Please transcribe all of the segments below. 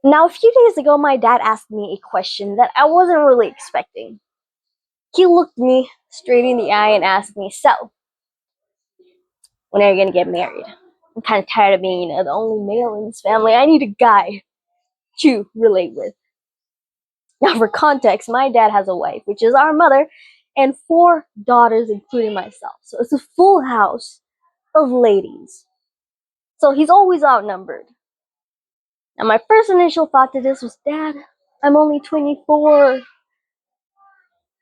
Now, a few days ago, my dad asked me a question that I wasn't really expecting. He looked me straight in the eye and asked me, "So, when are you gonna get married? I'm kind of tired of being, the only male in this family. I need a guy to relate with." Now, for context, my dad has a wife, which is our mother, and four daughters, including myself. So it's a full house of ladies. So he's always outnumbered. Now, my first initial thought to this was, "Dad, I'm only 24.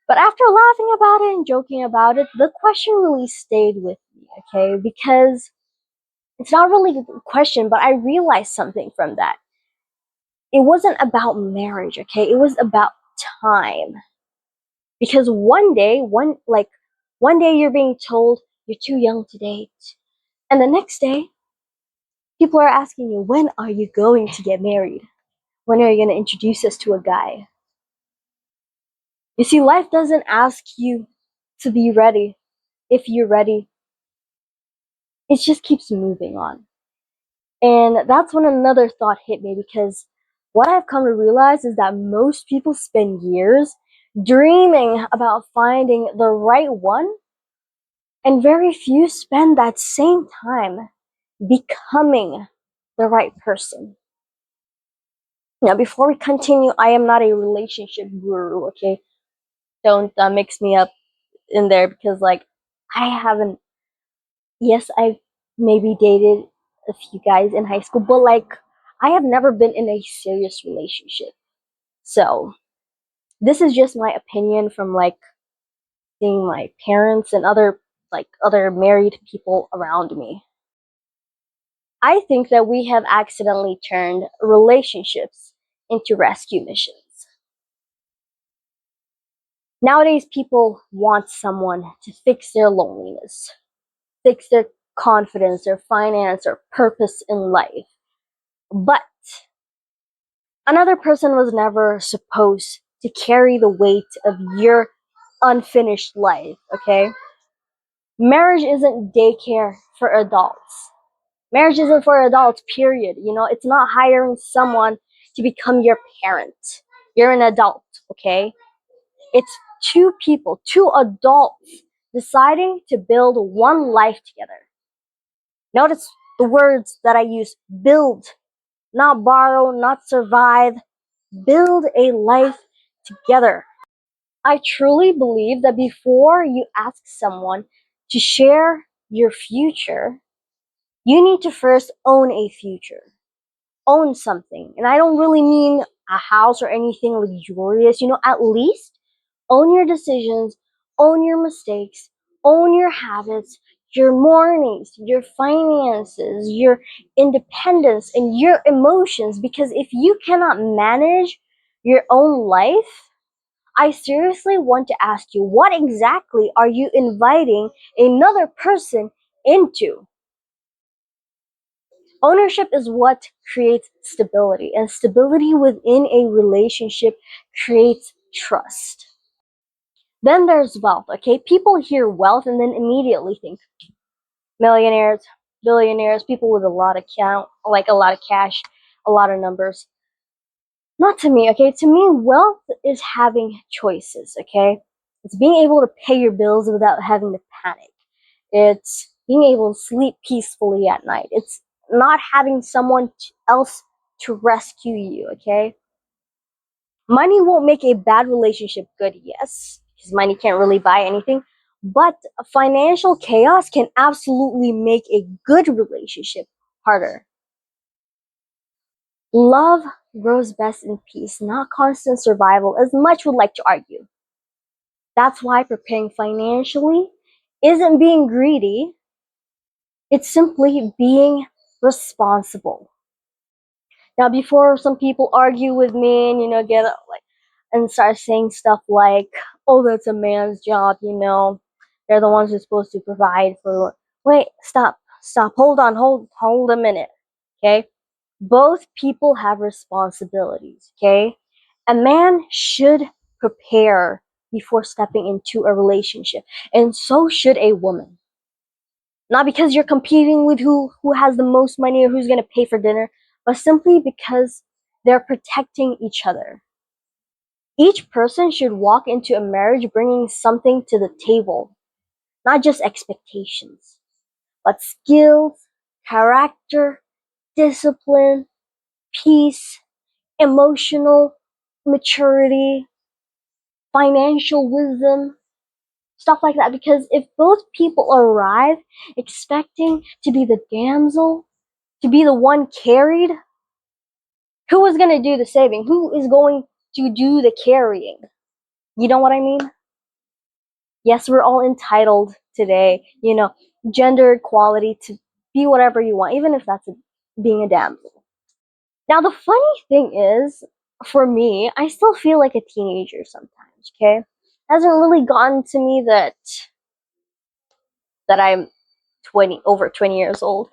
But after laughing about it and joking about it, the question really stayed with me, okay? Because it's not really a question, but I realized something from that. It wasn't about marriage, okay? It was about time. Because one day you're being told you're too young to date. And the next day, people are asking you, "When are you going to get married? When are you going to introduce us to a guy?" You see, life doesn't ask you to be ready if you're ready. It just keeps moving on. And that's when another thought hit me, because what I've come to realize is that most people spend years dreaming about finding the right one, and very few spend that same time becoming the right person. Now, before we continue, I am not a relationship guru, okay? Don't mix me up in there, because, I haven't, yes, I've maybe dated a few guys in high school, but, I have never been in a serious relationship. So, this is just my opinion from, seeing my parents and other married people around me. I think that we have accidentally turned relationships into rescue missions. Nowadays, people want someone to fix their loneliness, fix their confidence, their finance, or purpose in life. But another person was never supposed to carry the weight of your unfinished life, okay? Marriage isn't daycare for adults. Marriage isn't for adults, period. It's not hiring someone to become your parent. You're an adult, okay? It's two people, two adults deciding to build one life together. Notice the words that I use: build, not borrow, not survive. Build a life together. I truly believe that before you ask someone to share your future, you need to first own a future. Own something. And I don't really mean a house or anything luxurious. At least own your decisions, own your mistakes, own your habits, your mornings, your finances, your independence, and your emotions. Because if you cannot manage your own life, I seriously want to ask you, what exactly are you inviting another person into? Ownership is what creates stability, and stability within a relationship creates trust. Then there's wealth, okay? People hear wealth and then immediately think millionaires, billionaires, people with a lot of a lot of cash, a lot of numbers. Not to me, okay? To me, wealth is having choices, okay? It's being able to pay your bills without having to panic. It's being able to sleep peacefully at night. It's not having someone else to rescue you, okay? Money won't make a bad relationship good, yes, because money can't really buy anything. But financial chaos can absolutely make a good relationship harder. Love grows best in peace, not constant survival, as much would like to argue. That's why preparing financially isn't being greedy, it's simply being responsible. Now, before some people argue with me and, get and start saying stuff like, "Oh, that's a man's job, they're the ones who're supposed to provide for." Wait, stop, hold a minute, okay? Both people have responsibilities, okay? A man should prepare before stepping into a relationship, and so should a woman. Not because you're competing with who has the most money or who's going to pay for dinner, but simply because They're protecting each other. Each person should walk into a marriage bringing something to the table, not just expectations, but skills, character, discipline, peace, emotional maturity, financial wisdom, stuff like that. Because if both people arrive expecting to be the damsel, to be the one carried, who is going to do the saving? Who is going to do the carrying? You know what I mean? Yes, we're all entitled today, gender equality to be whatever you want, even if that's being a damsel. Now, the funny thing is, for me, I still feel like a teenager sometimes, okay? Hasn't really gotten to me that I'm over 20 years old.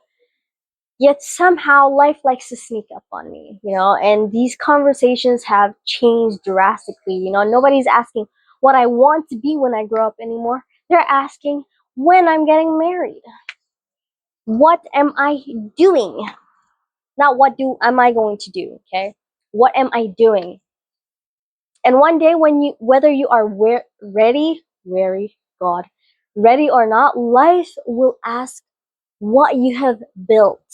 Yet somehow life likes to sneak up on me, and these conversations have changed drastically. Nobody's asking what I want to be when I grow up anymore. They're asking when I'm getting married. What am I doing? Not what do am I going to do, okay? What am I doing? And one day whether you are ready or not, life will ask what you have built,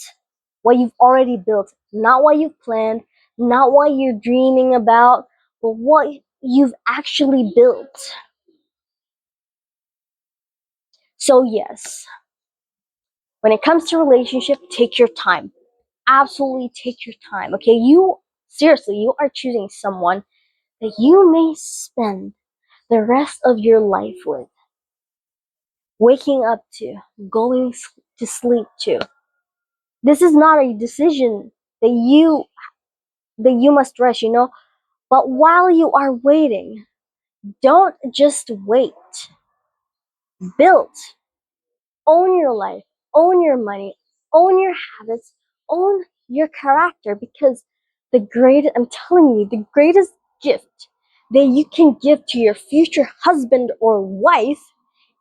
what you've already built, not what you've planned, not what you're dreaming about, but what you've actually built. So yes, when it comes to relationship, take your time. Absolutely take your time. Okay, you are choosing someone that you may spend the rest of your life with, waking up to, going to sleep to. This is not a decision that you must rush, But while you are waiting, don't just wait. Build. Own your life. Own your money. Own your habits. Own your character, because I'm telling you, the greatest gift that you can give to your future husband or wife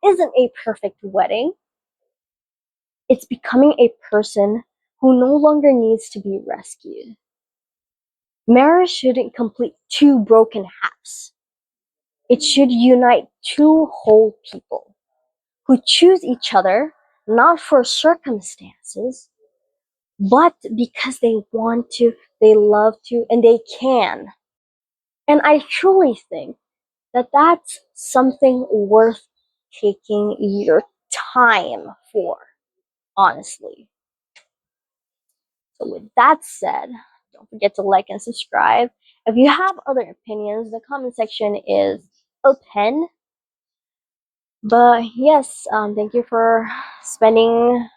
isn't a perfect wedding. It's becoming a person who no longer needs to be rescued. Marriage shouldn't complete two broken halves. It should unite two whole people who choose each other not for circumstances, but because they want to, they love to, and they can. And I truly think that that's something worth taking your time for, honestly. So, with that said, don't forget to like and subscribe. If you have other opinions, the comment section is open. But yes, thank you for spending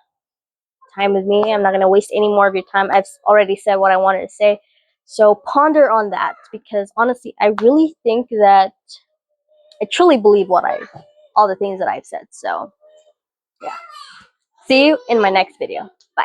time with me. I'm not going to waste any more of your time. I've already said what I wanted to say. So ponder on that, because honestly, I really think that I truly believe all the things that I've said. So yeah. See you in my next video. Bye.